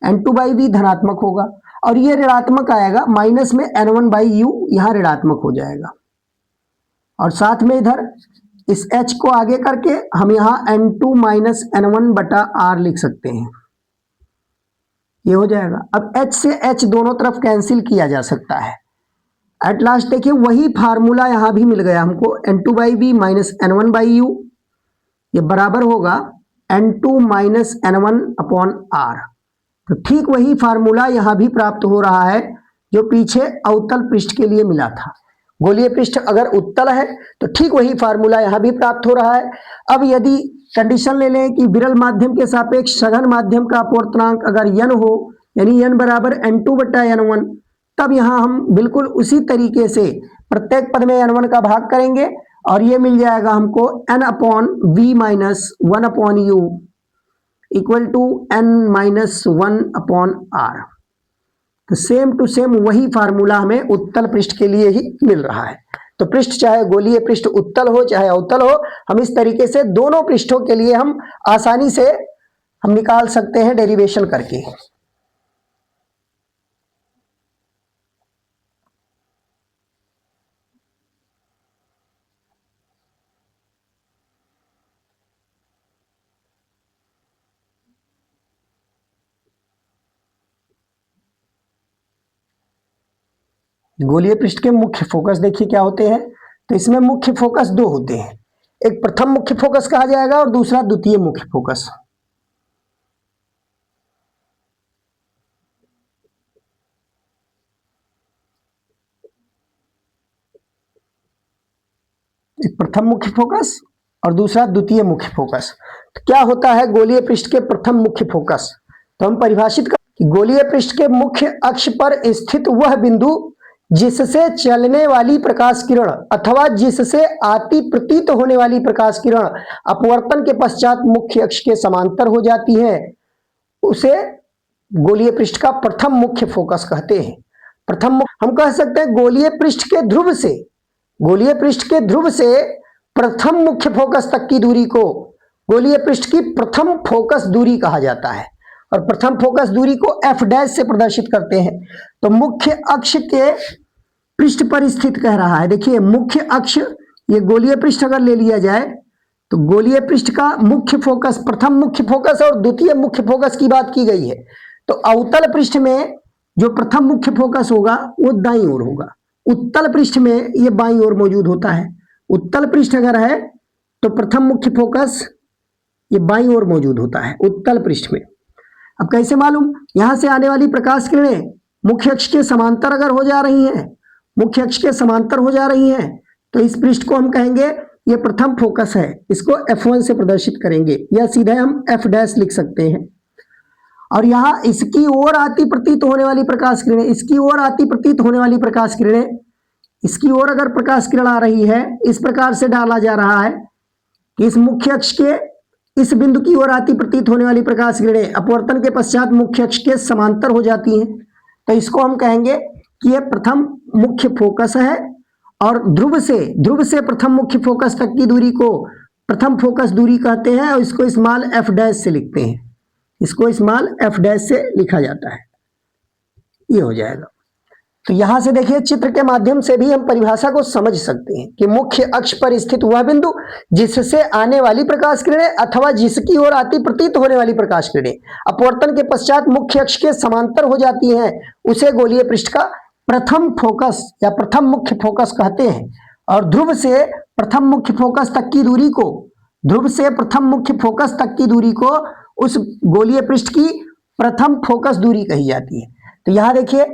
n2 बाई बी धनात्मक होगा, और ये ऋणात्मक आएगा, माइनस में n1 बाई यू यहाँ ऋणात्मक हो जाएगा, और साथ में इधर इस h को आगे करके हम यहाँ n2 माइनस n1 बटा r लिख सकते हैं, ये हो जाएगा। अब h से h दोनों तरफ कैंसिल किया जा सकता है। एट लास्ट देखिए वही फार्मूला यहाँ भी मिल गया हमको, n2 by B minus n1 by U, ये बराबर होगा n2 minus n1 upon r। तो ठीक वही फार्मूला यहाँ भी प्राप्त हो रहा है जो पीछे अवतल पृष्ठ के लिए मिला था। गोलीय पृष्ठ अगर उत्तल है तो ठीक वही फार्मूला यहाँ भी प्राप्त हो रहा है। अब यदि कंडीशन ले लें कि विरल माध्यम के सापेक्ष सघन माध्यम का अपवर्तनांक अगर n हो, यानी n बराबर n2 बटा n1, तब यहाँ हम बिल्कुल उसी तरीके से प्रत्येक पद में n1 का भाग करेंगे, और ये मिल जाएगा हमको n upon V minus 1 upon U equal to n minus 1 upon r। तो सेम टू सेम वही फार्मूला हमें उत्तल पृष्ठ के लिए ही मिल रहा है। तो पृष्ठ चाहे गोलीय पृष्ठ उत्तल हो चाहे अवतल हो, हम इस तरीके से दोनों पृष्ठों के लिए हम आसानी से हम निकाल सकते हैं डेरिवेशन करके। गोलीय पृष्ठ के मुख्य फोकस देखिए क्या होते हैं। तो इसमें मुख्य फोकस दो होते हैं, एक प्रथम मुख्य फोकस कहा जाएगा और दूसरा द्वितीय मुख्य फोकस। एक प्रथम मुख्य फोकस और दूसरा द्वितीय मुख्य फोकस। तो क्या होता है गोलीय पृष्ठ के प्रथम मुख्य फोकस? तो हम परिभाषित कर कि गोलीय पृष्ठ के मुख्य अक्ष पर स्थित वह बिंदु जिससे चलने वाली प्रकाश किरण अथवा जिससे आती प्रतीत होने वाली प्रकाश किरण अपवर्तन के पश्चात मुख्य अक्ष के समांतर हो जाती है, उसे गोलीय पृष्ठ का प्रथम मुख्य फोकस कहते हैं। प्रथम हम कह सकते हैं गोलीय पृष्ठ के ध्रुव से, गोलीय पृष्ठ के ध्रुव से प्रथम मुख्य फोकस तक की दूरी को गोलीय पृष्ठ की प्रथम फोकस दूरी कहा जाता है, और प्रथम फोकस दूरी को f डैश से प्रदर्शित करते हैं। तो मुख्य अक्ष के पृष्ठ पर स्थित कह रहा है। देखिए मुख्य अक्ष, ये गोलीय पृष्ठ अगर ले लिया जाए तो गोलीय पृष्ठ का मुख्य फोकस, प्रथम मुख्य फोकस और द्वितीय मुख्य फोकस की बात की गई है। तो अवतल पृष्ठ में जो प्रथम मुख्य फोकस होगा वो दाईं ओर होगा, उत्तल पृष्ठ में ये बाईं ओर मौजूद होता है। उत्तल पृष्ठ अगर है तो प्रथम मुख्य फोकस ये बाईं ओर मौजूद होता है उत्तल पृष्ठ में। अब कैसे मालूम? यहां से आने वाली प्रकाश किरणें मुख्य अक्ष के समांतर अगर हो जा रही हैं, मुख्य अक्ष के समांतर हो जा रही हैं, तो इस पृष्ठ को हम कहेंगे ये प्रथम फोकस है, इसको F1 से प्रदर्शित करेंगे, या सीधे हम F डैश लिख सकते हैं। और यहाँ इसकी ओर आती प्रतीत होने वाली प्रकाश किरणें, इसकी ओर आती प्रतीत होने वाली प्रकाश किरणें, इसकी ओर अगर प्रकाश किरण आ रही है, इस प्रकार से डाला जा रहा है कि इस मुख्य अक्ष के इस बिंदु की ओर आती प्रतीत होने वाली प्रकाश किरणें अपवर्तन के पश्चात मुख्य अक्ष के समांतर हो जाती हैं, तो इसको हम कहेंगे कि यह प्रथम मुख्य फोकस है। और ध्रुव से प्रथम मुख्य फोकस तक की दूरी को प्रथम फोकस दूरी कहते हैं, और इसको स्मॉल f डैश से लिखते हैं। इसको स्मॉल एफ डैश से लिखा जाता है, ये हो जाएगा। तो यहां से देखिए चित्र के माध्यम से भी हम परिभाषा को समझ सकते हैं कि मुख्य अक्ष पर स्थित वह बिंदु जिससे आने वाली प्रकाश किरणें अथवा जिसकी ओर आती प्रतीत होने वाली प्रकाश किरणें अपवर्तन के पश्चात मुख्य अक्ष के समांतर हो जाती हैं, उसे गोलीय पृष्ठ का प्रथम फोकस या प्रथम मुख्य फोकस कहते हैं। और ध्रुव से प्रथम मुख्य फोकस तक की दूरी को, ध्रुव से प्रथम मुख्य फोकस तक की दूरी को उस गोलीय पृष्ठ की प्रथम फोकस दूरी कही जाती है। तो यहां देखिए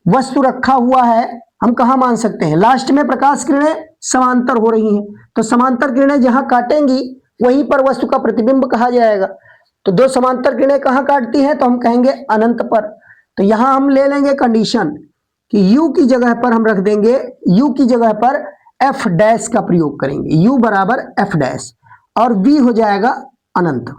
वस्तु रखा हुआ है, हम कहां मान सकते हैं, लास्ट में प्रकाश किरणें समांतर हो रही हैं, तो समांतर किरणें जहां काटेंगी वहीं पर वस्तु का प्रतिबिंब कहा जाएगा। तो दो समांतर किरणें कहां काटती हैं, तो हम कहेंगे अनंत पर। तो यहां हम ले लेंगे कंडीशन कि u की जगह पर हम रख देंगे, u की जगह पर f डैश का प्रयोग करेंगे, u बराबर f डैश, और v हो जाएगा अनंत,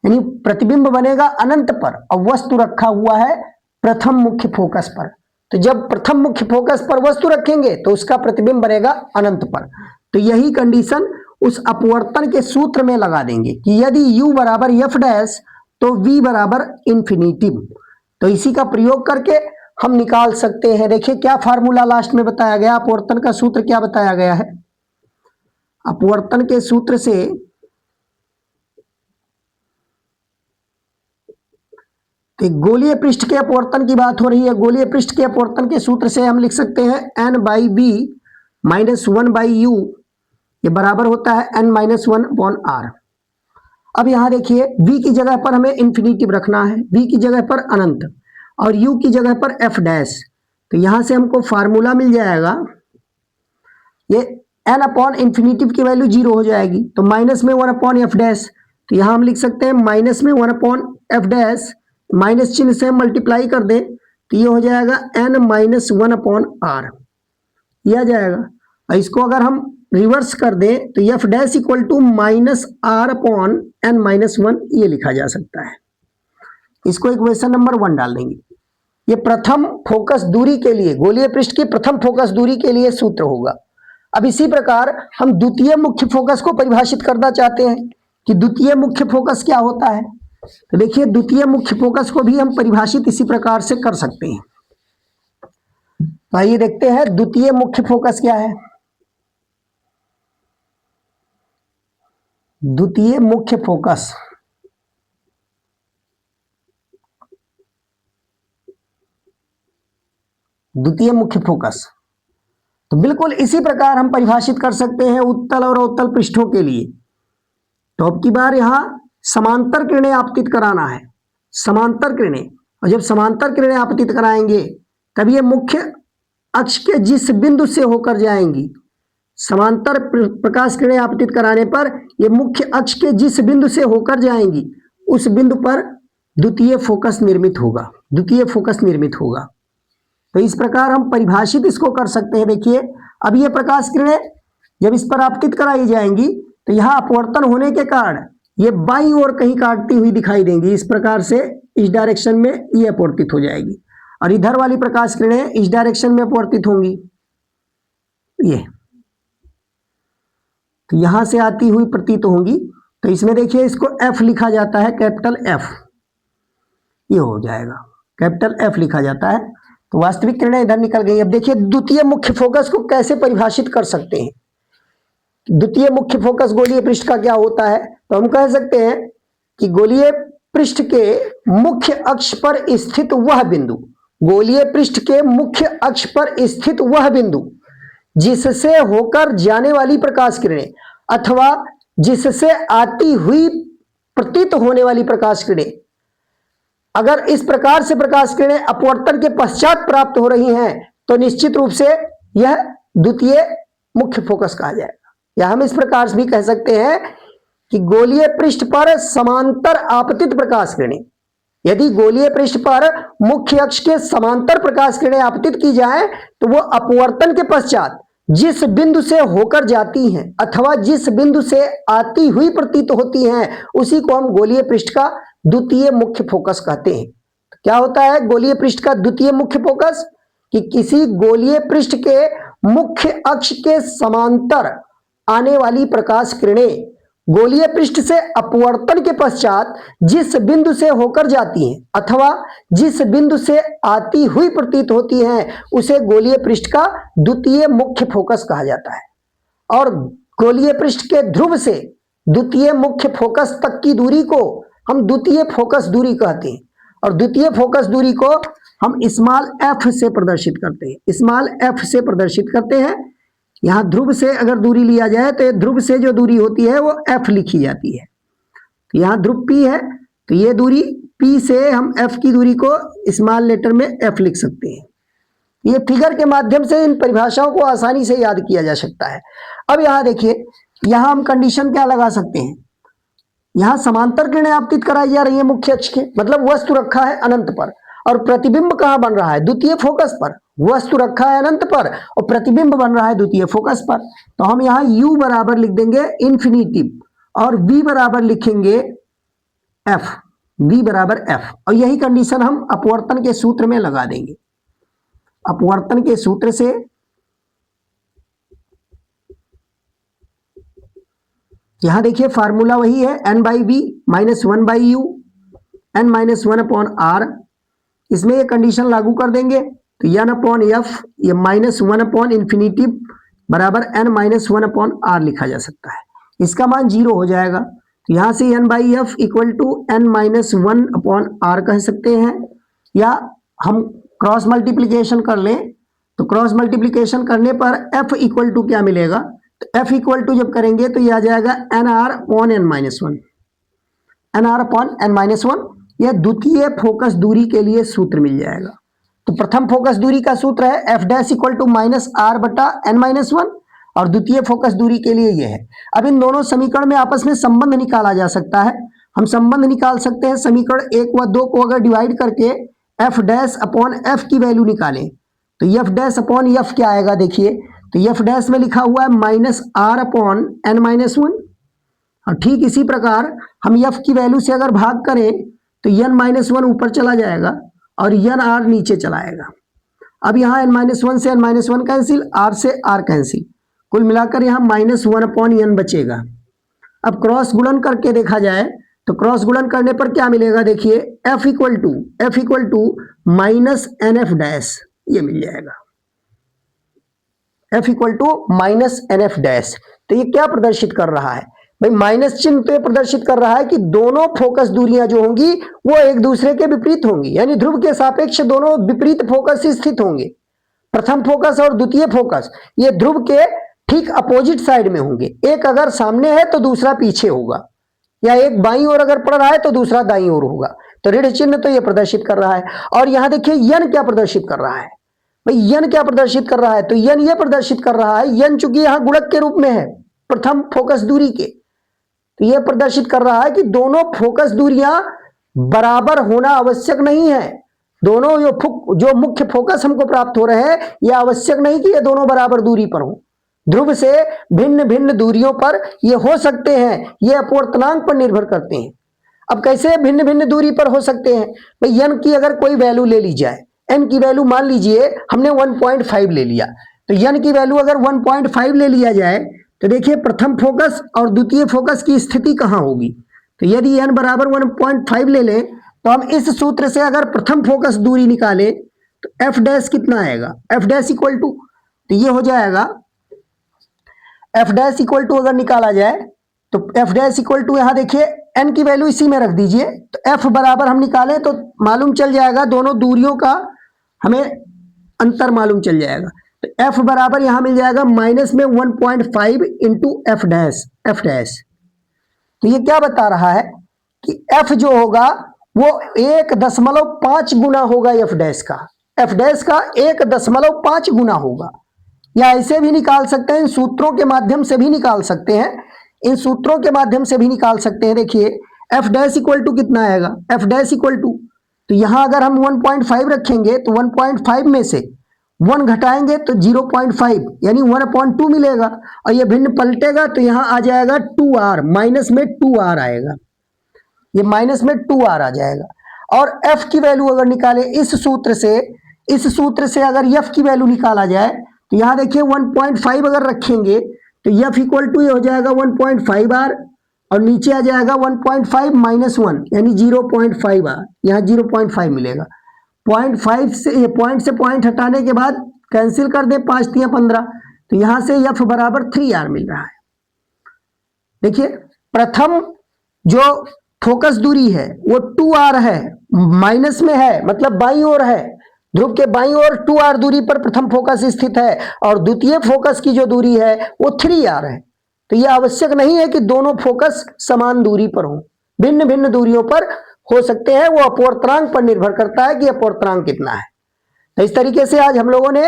यानी प्रतिबिंब बनेगा अनंत पर और वस्तु रखा हुआ है प्रथम मुख्य फोकस पर। तो जब प्रथम मुख्य फोकस पर वस्तु रखेंगे तो उसका प्रतिबिंब बनेगा अनंत पर। तो यही कंडीशन उस अपवर्तन के सूत्र में लगा देंगे कि यदि u बराबर एफ डैश तो v बराबर इंफिनिटिव। तो इसी का प्रयोग करके हम निकाल सकते हैं। देखिए क्या फार्मूला लास्ट में बताया गया, अपवर्तन का सूत्र क्या बताया गया है। अपवर्तन के सूत्र से गोलीय पृष्ठ के अपवर्तन की बात हो रही है, गोलीय पृष्ठ के अपवर्तन के सूत्र से हम लिख सकते हैं n by B minus 1 by U, ये बराबर होता है n माइनस 1 अपॉन आर। अब यहां देखिए v की जगह पर हमें इंफिनिटिव रखना है, v की जगह पर अनंत और u की जगह पर f डैश। तो यहां से हमको फार्मूला मिल जाएगा, ये n अपॉन इंफिनिटिव की वैल्यू 0 हो जाएगी, तो माइनस में 1 अपॉन एफ डैश। तो यहां हम लिख सकते हैं माइनस में 1 अपॉन एफ डैश, माइनस चिन्ह से हम मल्टीप्लाई कर दें तो ये हो जाएगा n माइनस 1 अपॉन आर, यह आ जाएगा। और इसको अगर हम रिवर्स कर दें तो F dash equal to minus R upon n minus 1, ये लिखा जा सकता है। इसको इक्वेशन नंबर 1 डाल देंगे। ये प्रथम फोकस दूरी के लिए, गोलीय पृष्ठ की प्रथम फोकस दूरी के लिए सूत्र होगा। अब इसी प्रकार हम द्वितीय मुख्य फोकस को परिभाषित करना चाहते हैं कि द्वितीय मुख्य फोकस क्या होता है। तो देखिए द्वितीय मुख्य फोकस को भी हम परिभाषित इसी प्रकार से कर सकते हैं। तो आइए देखते हैं द्वितीय मुख्य फोकस क्या है। द्वितीय मुख्य फोकस, द्वितीय मुख्य फोकस तो बिल्कुल इसी प्रकार हम परिभाषित कर सकते हैं उत्तल और अवतल पृष्ठों के लिए। तो अब की बार यहां समांतर किरणें आपतित कराना है, समांतर किरणें, और जब समांतर किरणें आपतित कराएंगे तब ये मुख्य अक्ष के जिस बिंदु से होकर जाएंगी, समांतर प्रकाश किरणें आपतित कराने पर ये मुख्य अक्ष के जिस बिंदु से होकर जाएंगी उस बिंदु पर द्वितीय फोकस निर्मित होगा, द्वितीय फोकस निर्मित होगा। तो इस प्रकार हम परिभाषित इसको कर सकते हैं। देखिए अब ये प्रकाश किरणें जब इस पर आपतित कराई जाएंगी तो यहाँ अपवर्तन होने के कारण ये बाईं ओर कहीं काटती हुई दिखाई देंगी, इस प्रकार से इस डायरेक्शन में ये अपवर्तित हो जाएगी और इधर वाली प्रकाश किरणें इस डायरेक्शन में अपवर्तित होंगी। ये तो यहां से आती हुई प्रतीत होंगी। तो इसमें देखिए इसको F लिखा जाता है, कैपिटल F, ये हो जाएगा, कैपिटल F लिखा जाता है। तो वास्तविक किरणें इधर निकल गई। अब देखिए द्वितीय मुख्य फोकस को कैसे परिभाषित कर सकते हैं। द्वितीय मुख्य फोकस गोलीय पृष्ठ का क्या होता है, तो हम कह सकते हैं कि गोलीय पृष्ठ के मुख्य अक्ष पर स्थित वह बिंदु, गोलीय पृष्ठ के मुख्य अक्ष पर स्थित वह बिंदु जिससे होकर जाने वाली प्रकाश किरणें अथवा जिससे आती हुई प्रतीत होने वाली प्रकाश किरणें, अगर इस प्रकार से प्रकाश किरणें अपवर्तन के पश्चात प्राप्त हो रही हैं तो निश्चित रूप से यह द्वितीय मुख्य फोकस कहा जाएगा। या हम इस प्रकार से भी कह सकते हैं कि गोलीय पृष्ठ पर समांतर आपतित प्रकाश किरणें, यदि गोलीय पृष्ठ पर मुख्य अक्ष के समांतर प्रकाश किरणें आपतित की जाए तो वो अपवर्तन के पश्चात जिस बिंदु से होकर जाती हैं अथवा जिस बिंदु से आती हुई प्रतीत होती हैं उसी को हम गोलीय पृष्ठ का द्वितीय मुख्य फोकस कहते हैं। तो क्या होता है गोलीय पृष्ठ का द्वितीय मुख्य फोकस, कि किसी गोलीय पृष्ठ के मुख्य अक्ष के समांतर आने वाली प्रकाश किरणें गोलीय पृष्ठ से अपवर्तन के पश्चात जिस बिंदु से होकर जाती हैं अथवा जिस बिंदु से आती हुई प्रतीत होती हैं उसे गोलीय पृष्ठ का द्वितीय मुख्य फोकस कहा जाता है। और गोलीय पृष्ठ के ध्रुव से द्वितीय मुख्य फोकस तक की दूरी को हम द्वितीय फोकस दूरी कहते हैं। और द्वितीय फोकस दूरी को हम स्मॉल एफ से प्रदर्शित करते हैं, स्मॉल एफ से प्रदर्शित करते हैं। यहां ध्रुव से अगर दूरी लिया जाए तो ध्रुव से जो दूरी होती है वो एफ लिखी जाती है। तो यहां ध्रुव पी है तो ये दूरी पी से हम एफ की दूरी को स्मॉल लेटर में एफ लिख सकते हैं। ये फिगर के माध्यम से इन परिभाषाओं को आसानी से याद किया जा सकता है। अब यहां देखिए, यहां हम कंडीशन क्या लगा सकते हैं, यहां समांतर किरणें आपतित कराई जा रही है मुख्य अक्ष के, मतलब वस्तु रखा है अनंत पर और प्रतिबिंब कहां बन रहा है, द्वितीय फोकस पर। वस्तु रखा है अनंत पर और प्रतिबिंब बन रहा है द्वितीय फोकस पर। तो हम यहां u बराबर लिख देंगे इन्फिनिटिव और v बराबर लिखेंगे f, v बराबर f। और यही कंडीशन हम अपवर्तन के सूत्र में लगा देंगे। अपवर्तन के सूत्र से यहां देखिए फार्मूला वही है, n/v - 1/u n-1/r। इसमें ये कंडीशन लागू कर देंगे तो n/f ये -1/∞ बराबर n-1/r लिखा जा सकता है। इसका मान 0 हो जाएगा। तो यहां से n/f = n-1/r कह सकते हैं। या हम क्रॉस मल्टीप्लीकेशन कर लें तो क्रॉस मल्टीप्लीकेशन करने पर f = क्या मिलेगा, तो f = जब करेंगे तो यह आ जाएगा nr/n-1, nr/n-1। यह द्वितीय फोकस दूरी के लिए सूत्र मिल जाएगा। तो प्रथम फोकस दूरी का सूत्र है f' = -r/n-1 और द्वितीय फोकस दूरी के लिए यह है। अब इन दोनों समीकरण में आपस में संबंध निकाला जा सकता है। हम संबंध निकाल सकते हैं, समीकरण 1 व 2 को अगर डिवाइड करके f' की वैल्यू निकालें तो f' क्या आएगा, देखिए तो f' में लिखा हुआ है -r/n-1। और ठीक इसी प्रकार हम f की वैल्यू से अगर भाग करें तो n-1 ऊपर चला जाएगा और nr नीचे चला आएगा। अब यहाँ n-1 से n-1 कैंसिल, r से r कैंसिल, कुल मिलाकर यहाँ -1/n बचेगा। अब क्रॉस गुणन करके देखा जाए तो क्रॉस गुणन करने पर क्या मिलेगा, देखिए f = -nf' ये मिल जाएगा, f = -nf'। तो ये क्या प्रदर्शित कर रहा है भाई, माइनस चिन्ह तो प्रदर्शित कर रहा है कि दोनों फोकस दूरियां जो होंगी वो एक दूसरे के विपरीत होंगी, यानी ध्रुव के सापेक्ष दोनों विपरीत फोकस स्थित होंगे। प्रथम फोकस और द्वितीय फोकस ये ध्रुव के ठीक अपोजिट साइड में होंगे। एक अगर सामने है तो दूसरा पीछे होगा, या एक बाईं ओर अगर पड़ रहा है तो दूसरा दाईं ओर होगा। तो ऋण चिन्ह तो ये प्रदर्शित कर रहा है। और यहां देखिए यन क्या प्रदर्शित कर रहा है भाई, यन क्या प्रदर्शित कर रहा है, तो यन ये प्रदर्शित कर रहा है, यन चूंकि यहां गुणक के रूप में है प्रथम फोकस दूरी के, तो यह प्रदर्शित कर रहा है कि दोनों फोकस दूरियां बराबर होना आवश्यक नहीं है। दोनों जो मुख्य फोकस हमको प्राप्त हो रहे हैं यह आवश्यक नहीं कि ये दोनों बराबर दूरी पर हो। ध्रुव से भिन्न भिन्न दूरियों पर ये हो सकते हैं, ये अपवर्तनांक पर निर्भर करते हैं। अब कैसे भिन्न भिन्न दूरी पर हो सकते हैं भाई, n की अगर कोई वैल्यू ले ली जाए, n की वैल्यू मान लीजिए हमने 1.5 ले लिया, तो n की वैल्यू अगर 1.5 ले लिया जाए तो देखिए प्रथम फोकस और द्वितीय फोकस की स्थिति कहां होगी। तो यदि n बराबर 1.5 ले लें तो हम इस सूत्र से अगर प्रथम फोकस दूरी निकालें तो f' कितना आएगा, f' इक्वल टू, तो ये हो जाएगा f' इक्वल टू अगर निकाला जाए तो f' इक्वल टू यहां देखिए n की वैल्यू इसी में रख दीजिए, तो f बराबर हम निकालें तो मालूम चल जाएगा, दोनों दूरियों का हमें अंतर मालूम चल जाएगा। तो f बराबर यहां मिल जाएगा माइनस में 1.5 इंटू f डैश। तो ये क्या बता रहा है कि f जो होगा वो 1.5 गुना होगा f डैश का, f डैश का 1.5 गुना होगा। या ऐसे भी निकाल सकते हैं, इन सूत्रों के माध्यम से भी निकाल सकते हैं, इन सूत्रों के माध्यम से भी निकाल सकते हैं। देखिए f' इक्वल टू कितना आएगा, f' इक्वल टू, तो यहां अगर हम 1.5 रखेंगे तो 1.5 में से 1 घटाएंगे तो 0.5 यानी 1/2 मिलेगा, और ये भिन्न पलटेगा तो यहां आ जाएगा 2r, माइनस में 2r आएगा, ये माइनस में 2r आ जाएगा। और f की वैल्यू अगर निकाले इस सूत्र से अगर f की वैल्यू निकाला जाए तो यहां देखिए 1.5 अगर रखेंगे तो f इक्वल टू ये हो जाएगा 1.5r, और नीचे आ जाएगा 1.5 माइनस 1 यानी 0.5 यहाँ 0.5 मिलेगा। 0.5 से पॉइंट हटाने के बाद कैंसिल कर दे 5 तिया 15, तो यहां से एफ बराबर 3r मिल रहा है। देखिए प्रथम जो फोकस दूरी है वो 2r है, माइनस में है मतलब बाईं ओर है, ध्रुव के बाईं ओर 2r दूरी पर प्रथम फोकस स्थित है और द्वितीय फोकस की जो दूरी है वो 3r है। तो यह आवश्यक नहीं है कि दोनों फोकस समान दूरी पर हो, भिन्न भिन्न दूरियों पर हो सकते हैं, वो अपवर्तनांक पर निर्भर करता है कि अपवर्तनांक कितना है। तो इस तरीके से आज हम लोगों ने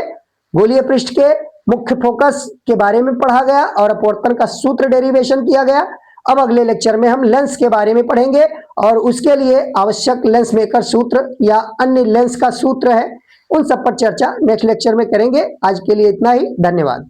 गोलीय पृष्ठ के मुख्य फोकस के बारे में पढ़ा गया और अपवर्तन का सूत्र डेरिवेशन किया गया। अब अगले लेक्चर में हम लेंस के बारे में पढ़ेंगे और उसके लिए आवश्यक लेंस मेकर सूत्र या अन्य लेंस का सूत्र है, उन सब पर चर्चा नेक्स्ट लेक्चर में करेंगे। आज के लिए इतना ही, धन्यवाद।